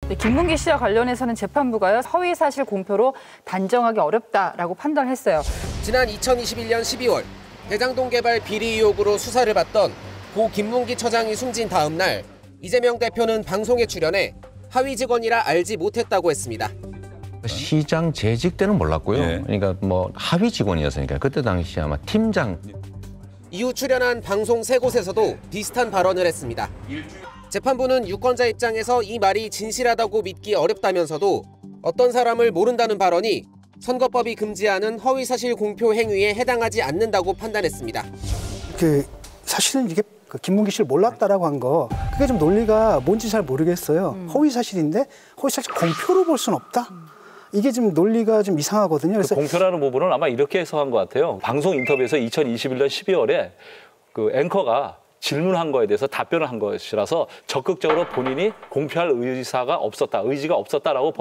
네, 김문기 씨와 관련해서는 재판부가요, 허위 사실 공표로 단정하기 어렵다라고 판단했어요. 지난 2021년 12월 대장동 개발 비리 의혹으로 수사를 받던 고 김문기 처장이 숨진 다음 날 이재명 대표는 방송에 출연해 하위 직원이라 알지 못했다고 했습니다. 시장 재직 때는 몰랐고요. 네. 그러니까 뭐 하위 직원이었으니까 그때 당시 아마 팀장. 이후 출연한 방송 세 곳에서도 비슷한 발언을 했습니다. 재판부는 유권자 입장에서 이 말이 진실하다고 믿기 어렵다면서도 어떤 사람을 모른다는 발언이 선거법이 금지하는 허위사실 공표 행위에 해당하지 않는다고 판단했습니다. 사실은 이게 김문기 씨를 몰랐다라고 한 거, 그게 좀 논리가 뭔지 잘 모르겠어요. 허위사실인데 허위사실 공표로 볼 수는 없다? 이게 좀 논리가 좀 이상하거든요. 그래서 공표라는 부분은 아마 이렇게 해석한 것 같아요. 방송 인터뷰에서 2021년 12월에 그 앵커가 질문한 거에 대해서 답변을 한 것이라서 적극적으로 본인이 공표할 의지가 없었다라고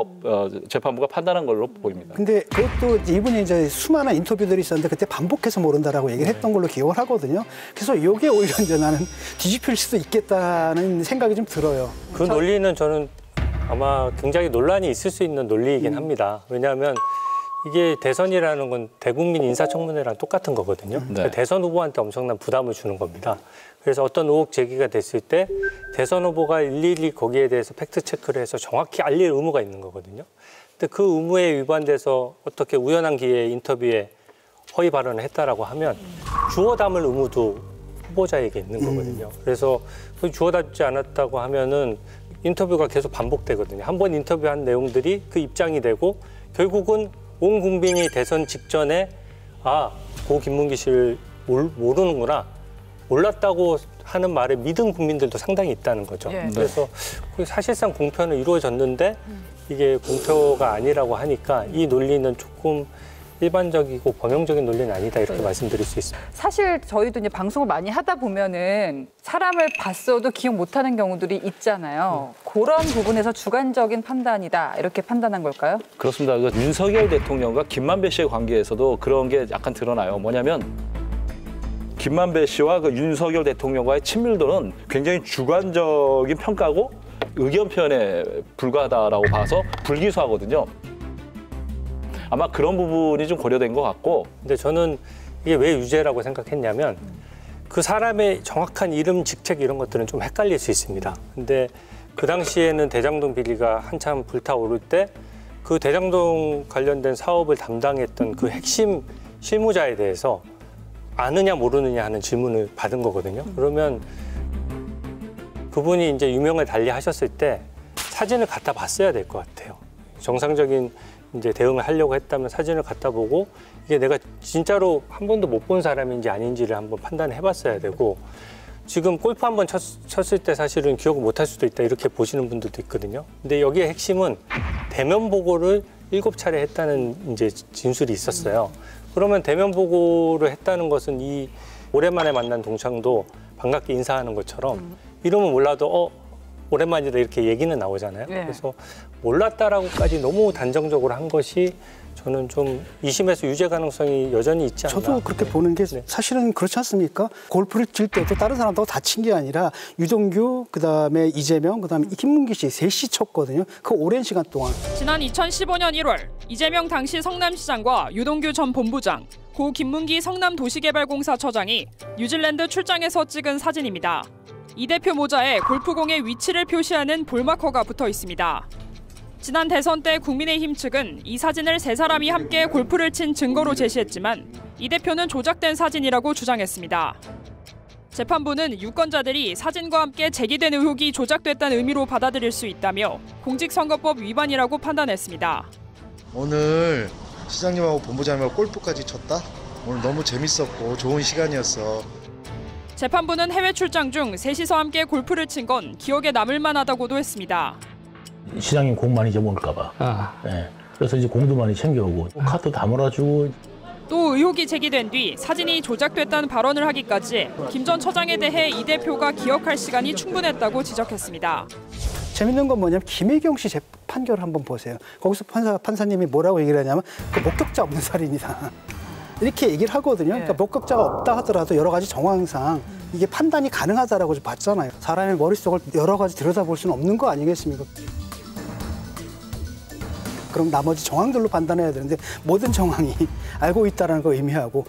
재판부가 판단한 걸로 보입니다. 근데 그것도 이분이 이제 수많은 인터뷰들이 있었는데 그때 반복해서 모른다라고 얘기를 했던 걸로 기억을 하거든요. 그래서 이게 오히려 이제 나는 뒤집힐 수도 있겠다는 생각이 좀 들어요. 그 논리는 저는 아마 굉장히 논란이 있을 수 있는 논리이긴 합니다. 왜냐하면 이게 대선이라는 건 대국민 인사청문회랑 똑같은 거거든요. 그러니까 대선 후보한테 엄청난 부담을 주는 겁니다. 그래서 어떤 의혹 제기가 됐을 때 대선 후보가 일일이 거기에 대해서 팩트 체크를 해서 정확히 알릴 의무가 있는 거거든요. 근데 그 의무에 위반돼서 어떻게 우연한 기회에 인터뷰에 허위 발언을 했다라고 하면 주워 담을 의무도 후보자에게 있는 거거든요. 그래서 주워 담지 않았다고 하면은 인터뷰가 계속 반복되거든요. 한 번 인터뷰한 내용들이 그 입장이 되고 결국은 온 국민이 대선 직전에 고 김문기 씨를 모르는구나, 몰랐다고 하는 말에 믿은 국민들도 상당히 있다는 거죠. 그래서 사실상 공표는 이루어졌는데 이게 공표가 아니라고 하니까 이 논리는 조금 일반적이고 범용적인 논리는 아니다, 이렇게 말씀드릴 수 있습니다. 사실 저희도 이제 방송을 많이 하다 보면은 사람을 봤어도 기억 못하는 경우들이 있잖아요. 그런 부분에서 주관적인 판단이다, 이렇게 판단한 걸까요? 그렇습니다. 윤석열 대통령과 김만배 씨의 관계에서도 그런 게 약간 드러나요. 뭐냐면 김만배 씨와 그 윤석열 대통령과의 친밀도는 굉장히 주관적인 평가고 의견 표현에 불과하다라고 봐서 불기소하거든요. 아마 그런 부분이 좀 고려된 것 같고. 근데 저는 이게 왜 유죄라고 생각했냐면 그 사람의 정확한 이름, 직책 이런 것들은 좀 헷갈릴 수 있습니다. 근데 그 당시에는 대장동 비리가 한참 불타오를 때 그 대장동 관련된 사업을 담당했던 그 핵심 실무자에 대해서 아느냐 모르느냐 하는 질문을 받은 거거든요. 그러면 그분이 이제 유명을 달리하셨을 때 사진을 갖다 봤어야 될 것 같아요. 정상적인 이제 대응을 하려고 했다면 사진을 갖다 보고 이게 내가 진짜로 한 번도 못 본 사람인지 아닌지를 한번 판단해 봤어야 되고, 지금 골프 한 번 쳤을 때 사실은 기억을 못 할 수도 있다, 이렇게 보시는 분들도 있거든요. 근데 여기에 핵심은 대면 보고를 7차례 했다는 이제 진술이 있었어요. 그러면 대면 보고를 했다는 것은 이 오랜만에 만난 동창도 반갑게 인사하는 것처럼 이름은 몰라도 오랜만이다, 이렇게 얘기는 나오잖아요. 그래서 몰랐다라고까지 너무 단정적으로 한 것이 저는 좀 2심에서 유죄 가능성이 여전히 있지 않나. 저도 그렇게 보는 게 사실은 그렇지 않습니까? 골프를 칠 때도 다른 사람하고 다친 게 아니라 유동규, 그다음에 이재명, 그다음에 김문기 씨 셋이 쳤거든요. 그 오랜 시간 동안. 지난 2015년 1월 이재명 당시 성남시장과 유동규 전 본부장, 고 김문기 성남도시개발공사 처장이 뉴질랜드 출장에서 찍은 사진입니다. 이 대표 모자에 골프공의 위치를 표시하는 볼마커가 붙어 있습니다. 지난 대선 때 국민의힘 측은 이 사진을 세 사람이 함께 골프를 친 증거로 제시했지만 이 대표는 조작된 사진이라고 주장했습니다. 재판부는 유권자들이 사진과 함께 제기된 의혹이 조작됐다는 의미로 받아들일 수 있다며 공직선거법 위반이라고 판단했습니다. 오늘 시장님하고 본부장님하고 골프까지 쳤다? 오늘 너무 재밌었고 좋은 시간이었어. 재판부는 해외 출장 중 셋이서 함께 골프를 친 건 기억에 남을 만하다고도 했습니다. 시장님 공 많이 잊어먹을까 봐. 네. 그래서 이제 공도 많이 챙겨오고 카드 다 몰아주고. 또 의혹이 제기된 뒤 사진이 조작됐다는 발언을 하기까지 김 전 처장에 대해 이 대표가 기억할 시간이 충분했다고 지적했습니다. 재밌는 건 뭐냐면 김혜경 씨 판결을 한번 보세요. 거기서 판사님이 뭐라고 얘기를 하냐면 그 목격자 없는 살인이다, 이렇게 얘기를 하거든요. 그러니까 목격자가 없다 하더라도 여러 가지 정황상 이게 판단이 가능하다라고 봤잖아요. 사람의 머릿속을 여러 가지 들여다볼 수는 없는 거 아니겠습니까? 그럼 나머지 정황들로 판단해야 되는데 모든 정황이 알고 있다는 걸 의미하고